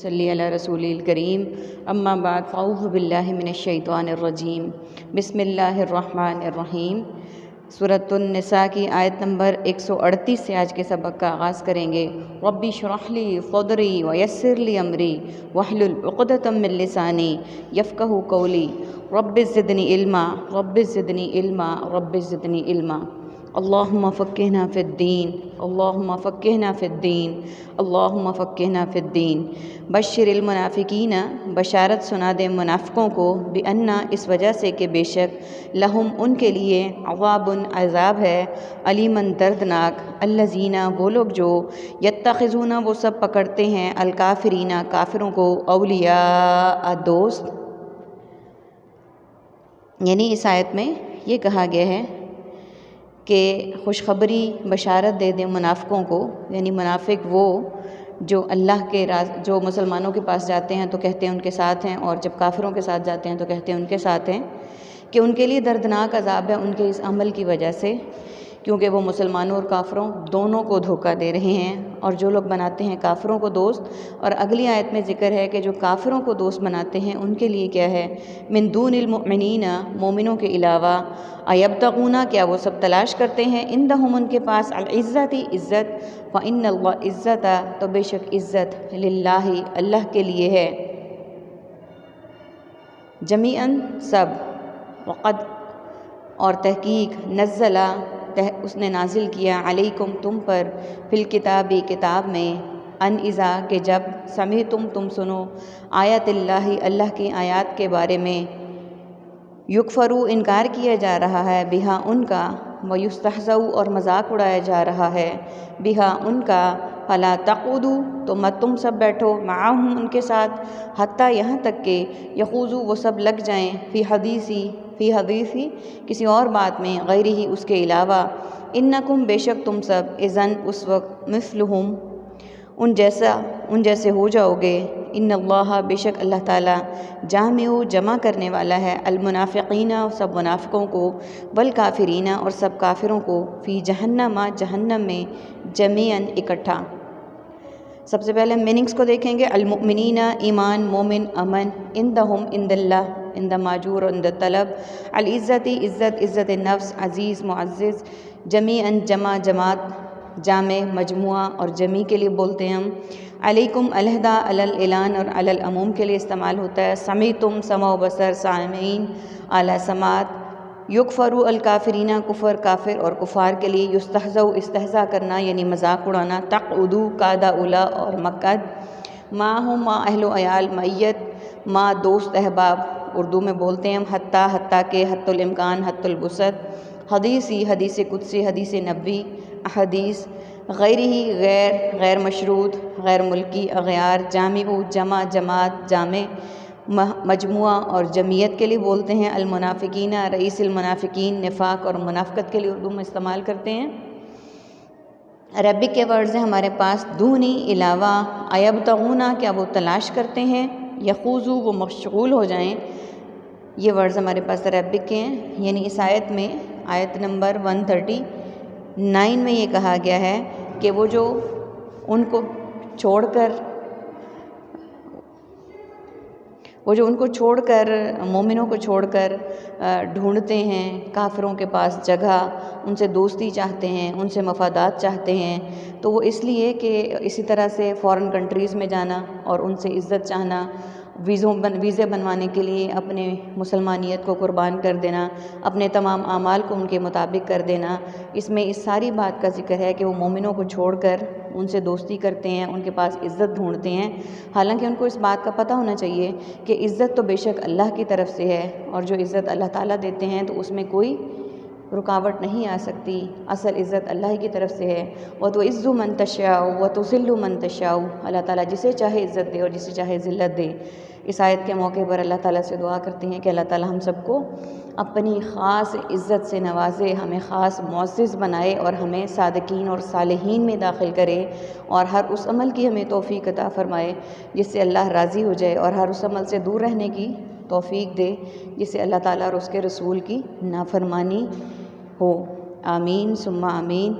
صلی علی رسول الکریم اما بعد فاعوذ باللہ من الشیطان الرجیم بسم اللہ الرحمن الرحیم۔ سورۃ النساء کی آیت نمبر 138 سے آج کے سبق کا آغاز کریں گے۔ رب اشرح لی صدری ویسر لی امری واحلل عقدۃ من لسانی یفقہوا قولی رب زدنی علما رب زدنی علما رب زدنی علما۔ اللہم فقہنا فی الدین اللہم فقہنا فی الدین اللہم فقہنا فی الدین۔ بشر المنافقین، بشارت سنا دے منافقوں کو، بأن اس وجہ سے کہ بے شک لہم ان کے لیے عذاب عذاب ہے، علیمن دردناک، الذین وہ لوگ جو یتخذون وہ سب پکڑتے ہیں، الکافرین کافروں کو، اولیاء دوست۔ یعنی اس آیت میں یہ کہا گیا ہے کہ خوشخبری بشارت دے دیں منافقوں کو، یعنی منافق وہ جو اللہ کے جو مسلمانوں کے پاس جاتے ہیں تو کہتے ہیں ان کے ساتھ ہیں، اور جب کافروں کے ساتھ جاتے ہیں تو کہتے ہیں ان کے ساتھ ہیں، کہ ان کے لیے دردناک عذاب ہے ان کے اس عمل کی وجہ سے، کیونکہ وہ مسلمانوں اور کافروں دونوں کو دھوکہ دے رہے ہیں۔ اور جو لوگ بناتے ہیں کافروں کو دوست، اور اگلی آیت میں ذکر ہے کہ جو کافروں کو دوست بناتے ہیں ان کے لیے کیا ہے، من دون المؤمنین، مومنوں کے علاوہ، ایبتغون کیا وہ سب تلاش کرتے ہیں، عندہم ان کے پاس، العزت عزت، فإن اللہ عزت تو بے شک عزت، للہ اللہ کے لیے ہے، جمیعاً سب، وقد اور تحقیق، نزلہ اس نے نازل کیا، علیکم تم پر، فی الکتاب کتاب میں، ان اذا کہ جب، سمعتم تم سنو، آیت اللہ اللہ کی آیات کے بارے میں، یکفرو انکار کیا جا رہا ہے، بہا ان کا، ویستہزأ اور مذاق اڑایا جا رہا ہے، بہا ان کا، فلا تقعدوا تو مت تم سب بیٹھو، معہم ان کے ساتھ، حتیٰ یہاں تک کہ یخوضوا وہ سب لگ جائیں، فی حدیثی کسی اور بات میں، غیرہی اس کے علاوہ، انکم بے شک تم سب، اذن اس وقت، مثلہم ان جیسے ہو جاؤ گے، ان اللہ بے شک اللہ تعالیٰ، جامع جمع کرنے والا ہے، المنافقین سب منافقوں کو، والکافرین اور سب کافروں کو، فی جہنم جہنم میں، جمیعاً اکٹھا۔ سب سے پہلے میننگز کو دیکھیں گے۔ المؤمنین ایمان، مومن، امن، عندہم عند اللہ، عند ماجور عند طلب، العزت عزت عزت نفس، عزیز معزز، جمیعاً جمع جماعت، جامع مجموعہ، اور جمیع کے لیے بولتے ہیں ہم، علیکم علیحدہ، علی الاعلان اور علی العموم کے لیے استعمال ہوتا ہے، سمیتم سمع و بصر، سامعین اعلیٰ سماعت، یکفروا الکافرین کفر کافر اور کفار کے لیے، یستہزأ استہزاء کرنا یعنی مذاق اڑانا، تقعدوا قعد اولا اور مقعد، معہم ما اہل و عیال معیت، ما دوست احباب اردو میں بولتے ہیں ہم، حتیٰ حتیٰ کہ، حتی الامکان حتی الوسعت، حدیثی حدیث قدسی حدیث نبوی، احادیث، غیرہی غیر مشروط غیر ملکی، اغیار، جامع جمع جماعت جامع، مجموعہ اور جمعیت کے لیے بولتے ہیں، المنافقین رئیس المنافقین، نفاق اور منافقت کے لیے اردو میں استعمال کرتے ہیں۔ عربک کے ورڈز ہیں ہمارے پاس، دونی علاوہ، ایبتغون کیا وہ تلاش کرتے ہیں، یخوضوا وہ مشغول ہو جائیں، یہ ورڈز ہمارے پاس عربک کے ہیں۔ یعنی اس آیت میں، آیت نمبر 139 میں یہ کہا گیا ہے کہ وہ جو ان کو چھوڑ کر مومنوں کو چھوڑ کر ڈھونڈتے ہیں کافروں کے پاس جگہ، ان سے دوستی چاہتے ہیں، ان سے مفادات چاہتے ہیں، تو وہ اس لیے کہ اسی طرح سے فارن کنٹریز میں جانا اور ان سے عزت چاہنا، ویزے بنوانے کے لیے اپنے مسلمانیت کو قربان کر دینا، اپنے تمام اعمال کو ان کے مطابق کر دینا، اس میں اس ساری بات کا ذکر ہے کہ وہ مومنوں کو چھوڑ کر ان سے دوستی کرتے ہیں، ان کے پاس عزت ڈھونڈتے ہیں، حالانکہ ان کو اس بات کا پتہ ہونا چاہیے کہ عزت تو بے شک اللہ کی طرف سے ہے، اور جو عزت اللہ تعالیٰ دیتے ہیں تو اس میں کوئی رکاوٹ نہیں آ سکتی، اصل عزت اللہ کی طرف سے ہے، وَتُعِزُّ مَن تَشَاءُ وَتُذِلُّ مَن تَشَاءُ، اللہ تعالیٰ جسے چاہے عزت دے اور جسے چاہے ذلت دے۔ اس آیت کے موقع پر اللہ تعالیٰ سے دعا کرتے ہیں کہ اللہ تعالیٰ ہم سب کو اپنی خاص عزت سے نوازے، ہمیں خاص معزز بنائے، اور ہمیں صادقین اور صالحین میں داخل کرے، اور ہر اس عمل کی ہمیں توفیق عطا فرمائے جس سے اللہ راضی ہو جائے، اور ہر اس عمل سے دور رہنے کی توفیق دے جس سے اللہ تعالیٰ اور اس کے رسول کی نافرمانی ہو۔ آمین ثم آمین۔